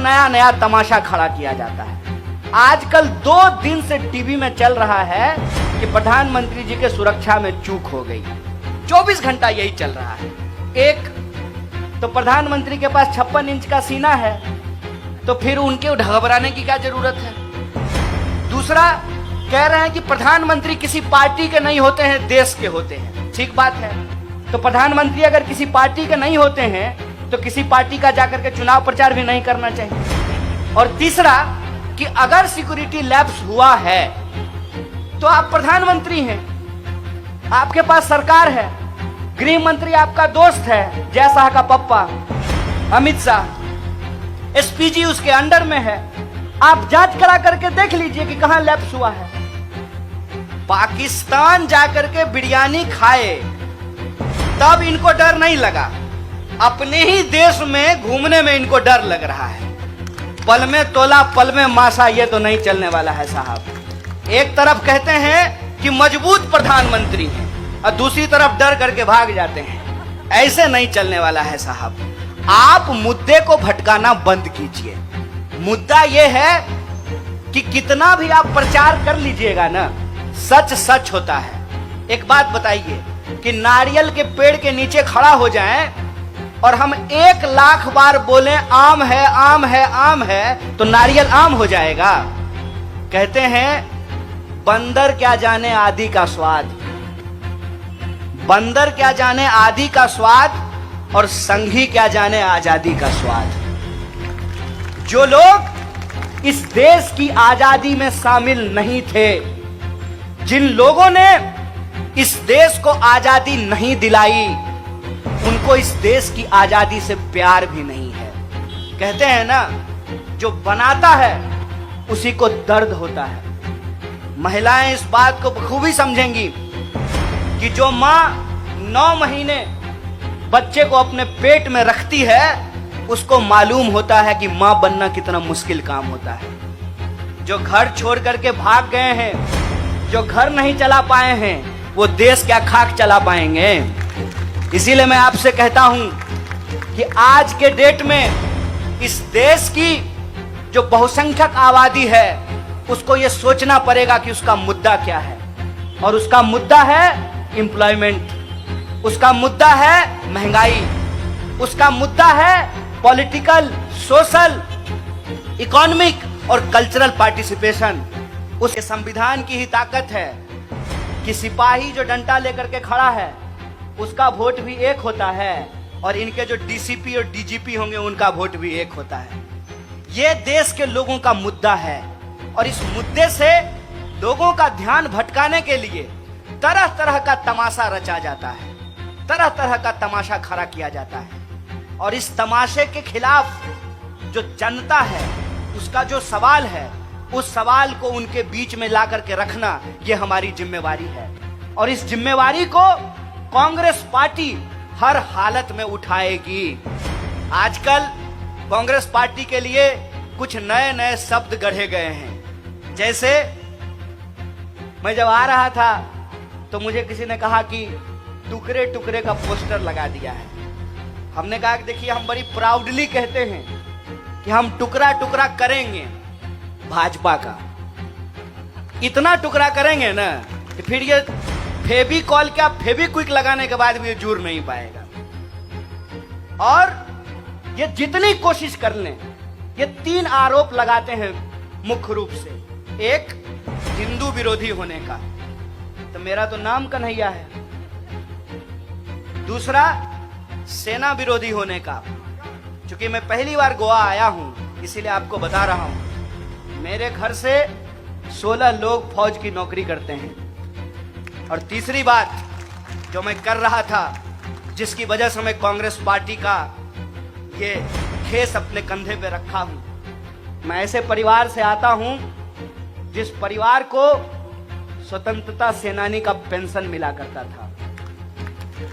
नया नया तमाशा खड़ा किया जाता है। आजकल 2 दिन से टीवी में चल रहा है कि प्रधानमंत्री जी के सुरक्षा में चूक हो गई। 24 घंटा यही चल रहा है। एक तो प्रधानमंत्री के पास 56 इंच का सीना है, तो फिर उनके घबराने की क्या जरूरत है। दूसरा, कह रहे हैं कि प्रधानमंत्री किसी पार्टी के नहीं होते हैं, देश के होते हैं। ठीक बात है, तो प्रधानमंत्री अगर किसी पार्टी के नहीं होते हैं तो किसी पार्टी का जाकर के चुनाव प्रचार भी नहीं करना चाहिए। और तीसरा कि अगर सिक्योरिटी लैप्स हुआ है तो आप प्रधानमंत्री हैं, आपके पास सरकार है, गृह मंत्री आपका दोस्त है, जय शाह का पप्पा अमित शाह, एसपीजी उसके अंडर में है। आप जांच करा करके देख लीजिए कि कहां लैप्स हुआ है। पाकिस्तान जाकर के बिरयानी खाए तब इनको डर नहीं लगा, अपने ही देश में घूमने में इनको डर लग रहा है। पल में तोला पल में मासा, ये तो नहीं चलने वाला है साहब। एक तरफ कहते हैं कि मजबूत प्रधानमंत्री हैं और दूसरी तरफ डर करके भाग जाते हैं। ऐसे नहीं चलने वाला है साहब। आप मुद्दे को भटकाना बंद कीजिए। मुद्दा यह है कि कितना भी आप प्रचार कर लीजिएगा ना, सच सच होता है। एक बात बताइए कि नारियल के पेड़ के नीचे खड़ा हो जाएं और हम 1 लाख बार बोलें आम है आम है आम है, तो नारियल आम हो जाएगा। कहते हैं बंदर क्या जाने आदि का स्वाद, बंदर क्या जाने आदि का स्वाद, और संघी क्या जाने आजादी का स्वाद। जो लोग इस देश की आजादी में शामिल नहीं थे, जिन लोगों ने इस देश को आजादी नहीं दिलाई, उनको इस देश की आजादी से प्यार भी नहीं है। कहते हैं ना, जो बनाता है उसी को दर्द होता है। महिलाएं इस बात को बखूबी समझेंगी कि जो मां 9 महीने बच्चे को अपने पेट में रखती है, उसको मालूम होता है कि मां बनना कितना मुश्किल काम होता है। जो घर छोड़ करके भाग गए हैं, जो घर नहीं चला पाए हैं, वो देश क्या खाक चला पाएंगे। इसीलिए मैं आपसे कहता हूं कि आज के डेट में इस देश की जो बहुसंख्यक आबादी है, उसको ये सोचना पड़ेगा कि उसका मुद्दा क्या है। और उसका मुद्दा है एम्प्लॉयमेंट, उसका मुद्दा है महंगाई, उसका मुद्दा है पॉलिटिकल, सोशल, इकोनॉमिक और कल्चरल पार्टिसिपेशन। उसके संविधान की ही ताकत है कि सिपाही जो डंडा लेकर के खड़ा है उसका वोट भी एक होता है, और इनके जो डीसीपी और डीजीपी होंगे उनका वोट भी एक होता है। ये देश के लोगों का मुद्दा है, और इस मुद्दे से लोगों का ध्यान भटकाने के लिए तरह तरह का तमाशा रचा जाता है, तरह तरह का तमाशा खड़ा किया जाता है। और इस तमाशे के खिलाफ जो जनता है, उसका जो सवाल है, उस सवाल को उनके बीच में ला करके रखना, ये हमारी जिम्मेवारी है। और इस जिम्मेवारी को कांग्रेस पार्टी हर हालत में उठाएगी। आजकल कांग्रेस पार्टी के लिए कुछ नए नए शब्द गढ़े गए हैं। जैसे मैं जब आ रहा था तो मुझे किसी ने कहा कि टुकड़े टुकड़े का पोस्टर लगा दिया है। हमने कहा कि देखिए, हम बड़ी प्राउडली कहते हैं कि हम टुकड़ा टुकड़ा करेंगे भाजपा का। इतना टुकड़ा करेंगे ना कि फिर ये फेविकॉल क्या फेविक्विक लगाने के बाद भी ये जुड़ नहीं पाएगा। और ये जितनी कोशिश कर लें, ये 3 आरोप लगाते हैं मुख्य रूप से। एक, हिंदू विरोधी होने का, तो मेरा तो नाम कन्हैया है। दूसरा, सेना विरोधी होने का, क्योंकि मैं पहली बार गोवा आया हूं इसीलिए आपको बता रहा हूं। मेरे घर से 16 लोग फौज की नौकरी करते हैं। और तीसरी बात जो मैं कर रहा था, जिसकी वजह से मैं कांग्रेस पार्टी का ये खेस अपने कंधे पे रखा हूं, मैं ऐसे परिवार से आता हूं जिस परिवार को स्वतंत्रता सेनानी का पेंशन मिला करता था।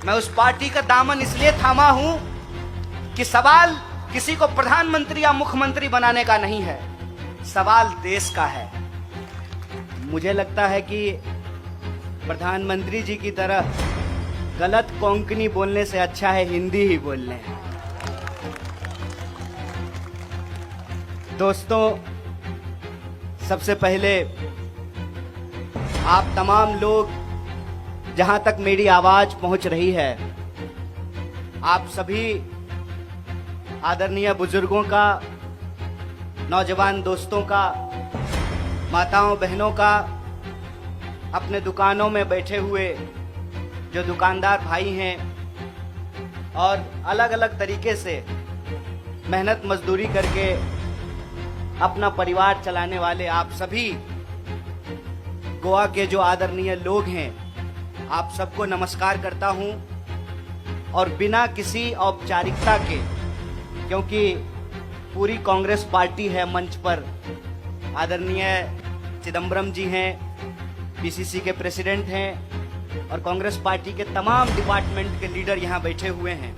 मैं उस पार्टी का दामन इसलिए थामा हूं कि सवाल किसी को प्रधानमंत्री या मुख्यमंत्री बनाने का नहीं है, सवाल देश का है। मुझे लगता है कि प्रधानमंत्री जी की तरह गलत कोंकणी बोलने से अच्छा है हिंदी ही बोल लें। दोस्तों, सबसे पहले आप तमाम लोग जहां तक मेरी आवाज पहुंच रही है, आप सभी आदरणीय बुजुर्गों का, नौजवान दोस्तों का, माताओं बहनों का, अपने दुकानों में बैठे हुए जो दुकानदार भाई हैं और अलग अलग तरीके से मेहनत मजदूरी करके अपना परिवार चलाने वाले आप सभी गोवा के जो आदरणीय लोग हैं, आप सबको नमस्कार करता हूं। और बिना किसी औपचारिकता के, क्योंकि पूरी कांग्रेस पार्टी है मंच पर, आदरणीय चिदम्बरम जी हैं, पीसीसी के प्रेसिडेंट हैं और कांग्रेस पार्टी के तमाम डिपार्टमेंट के लीडर यहां बैठे हुए हैं।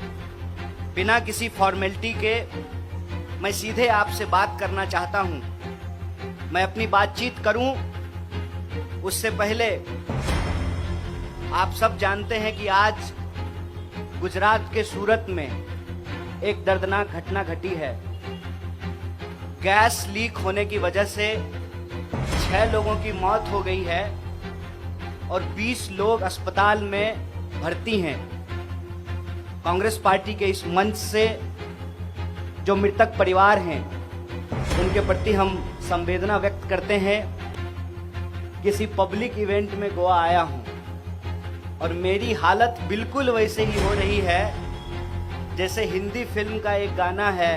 बिना किसी फॉर्मेलिटी के मैं सीधे आपसे बात करना चाहता हूं। मैं अपनी बातचीत करूं उससे पहले आप सब जानते हैं कि आज गुजरात के सूरत में एक दर्दनाक घटना घटी है। गैस लीक होने की वजह से 6 लोगों की मौत हो गई है और 20 लोग अस्पताल में भर्ती हैं। कांग्रेस पार्टी के इस मंच से जो मृतक परिवार हैं उनके प्रति हम संवेदना व्यक्त करते हैं। किसी पब्लिक इवेंट में गोवा आया हूं और मेरी हालत बिल्कुल वैसे ही हो रही है जैसे हिंदी फिल्म का एक गाना है,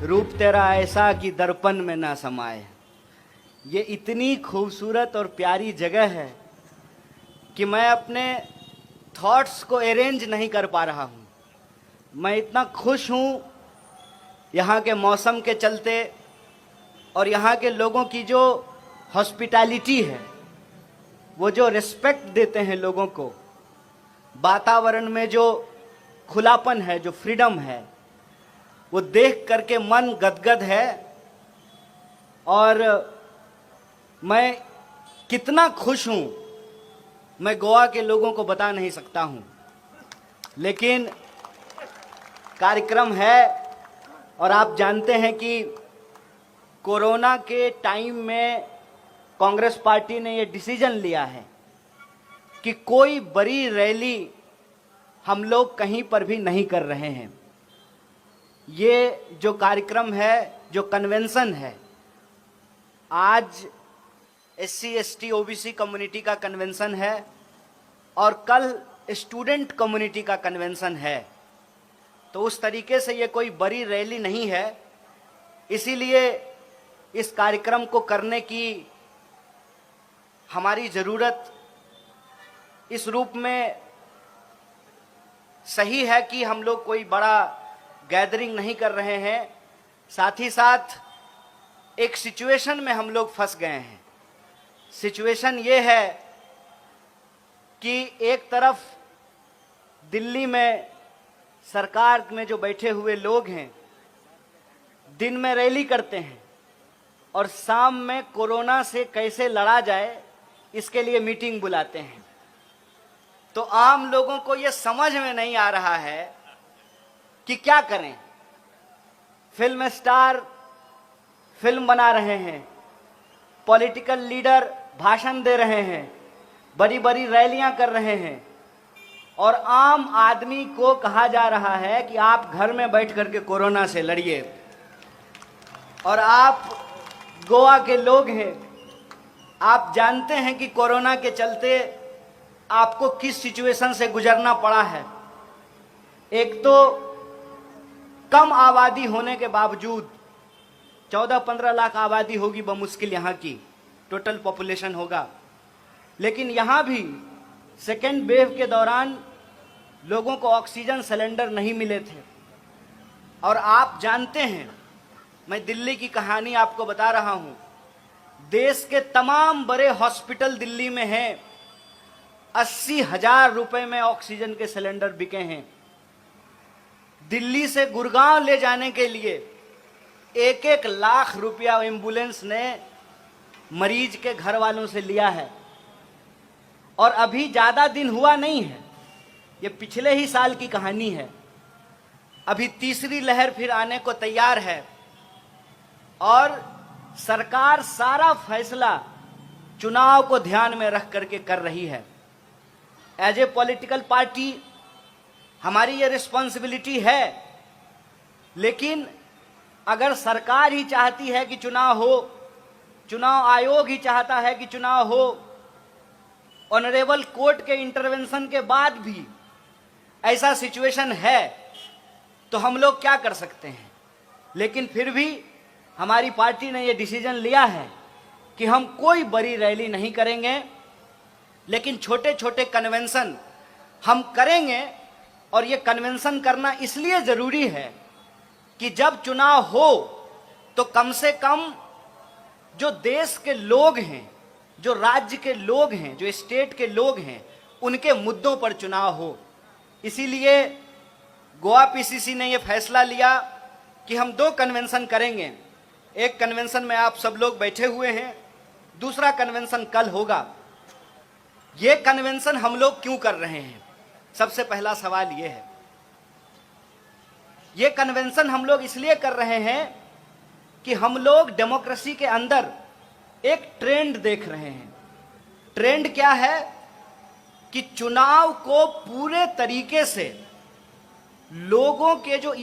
रूप तेरा ऐसा कि दर्पण में ना समाए। ये इतनी खूबसूरत और प्यारी जगह है कि मैं अपने थॉट्स को अरेंज नहीं कर पा रहा हूँ। मैं इतना खुश हूँ यहाँ के मौसम के चलते और यहाँ के लोगों की जो हॉस्पिटैलिटी है, वो जो रिस्पेक्ट देते हैं लोगों को, वातावरण में जो खुलापन है, जो फ्रीडम है, वो देख करके मन गदगद है। और मैं कितना खुश हूँ मैं गोवा के लोगों को बता नहीं सकता हूँ। लेकिन कार्यक्रम है और आप जानते हैं कि कोरोना के टाइम में कांग्रेस पार्टी ने ये डिसीजन लिया है कि कोई बड़ी रैली हम लोग कहीं पर भी नहीं कर रहे हैं। ये जो कार्यक्रम है, जो कन्वेंशन है, आज SC ST OBC कम्युनिटी का कन्वेंशन है और कल स्टूडेंट कम्युनिटी का कन्वेंशन है। तो उस तरीके से ये कोई बड़ी रैली नहीं है, इसीलिए इस कार्यक्रम को करने की हमारी ज़रूरत इस रूप में सही है कि हम लोग कोई बड़ा गैदरिंग नहीं कर रहे हैं। साथ ही साथ एक सिचुएशन में हम लोग फंस गए हैं। सिचुएशन ये है कि एक तरफ दिल्ली में सरकार में जो बैठे हुए लोग हैं, दिन में रैली करते हैं और शाम में कोरोना से कैसे लड़ा जाए इसके लिए मीटिंग बुलाते हैं। तो आम लोगों को ये समझ में नहीं आ रहा है कि क्या करें। फिल्म स्टार फिल्म बना रहे हैं, पॉलिटिकल लीडर भाषण दे रहे हैं, बड़ी बड़ी रैलियां कर रहे हैं और आम आदमी को कहा जा रहा है कि आप घर में बैठ करके कोरोना से लड़िए। और आप गोवा के लोग हैं, आप जानते हैं कि कोरोना के चलते आपको किस सिचुएशन से गुजरना पड़ा है। एक तो कम आबादी होने के बावजूद 14-15 लाख आबादी होगी बमुश्किल यहाँ की, टोटल पॉपुलेशन होगा, लेकिन यहाँ भी सेकेंड वेव के दौरान लोगों को ऑक्सीजन सिलेंडर नहीं मिले थे। और आप जानते हैं, मैं दिल्ली की कहानी आपको बता रहा हूं, देश के तमाम बड़े हॉस्पिटल दिल्ली में हैं, 80,000 रुपए में ऑक्सीजन के सिलेंडर बिके हैं। दिल्ली से गुड़गांव ले जाने के लिए 1-1 लाख रुपया एम्बुलेंस ने मरीज के घर वालों से लिया है। और अभी ज्यादा दिन हुआ नहीं है, ये पिछले ही साल की कहानी है। अभी तीसरी लहर फिर आने को तैयार है। और सरकार सारा फैसला चुनाव को ध्यान में रख करके कर रही है। एज ए पॉलिटिकल पार्टी हमारी ये रिस्पॉन्सिबिलिटी है, लेकिन अगर सरकार ही चाहती है कि चुनाव हो, चुनाव आयोग ही चाहता है कि चुनाव हो, ऑनरेबल कोर्ट के इंटरवेंशन के बाद भी ऐसा सिचुएशन है, तो हम लोग क्या कर सकते हैं। लेकिन फिर भी हमारी पार्टी ने ये डिसीजन लिया है कि हम कोई बड़ी रैली नहीं करेंगे, लेकिन छोटे छोटे कन्वेंशन हम करेंगे। और ये कन्वेंशन करना इसलिए जरूरी है कि जब चुनाव हो तो कम से कम जो देश के लोग हैं, जो राज्य के लोग हैं, जो स्टेट के लोग हैं, उनके मुद्दों पर चुनाव हो। इसीलिए गोवा पीसीसी ने यह फैसला लिया कि हम 2 कन्वेंशन करेंगे। एक कन्वेंशन में आप सब लोग बैठे हुए हैं, दूसरा कन्वेंशन कल होगा। ये कन्वेंशन हम लोग क्यों कर रहे हैं? सबसे पहला सवाल ये है। ये कन्वेंशन हम लोग इसलिए कर रहे हैं कि हम लोग डेमोक्रेसी के अंदर एक ट्रेंड देख रहे हैं। ट्रेंड क्या है कि चुनाव को पूरे तरीके से लोगों के जो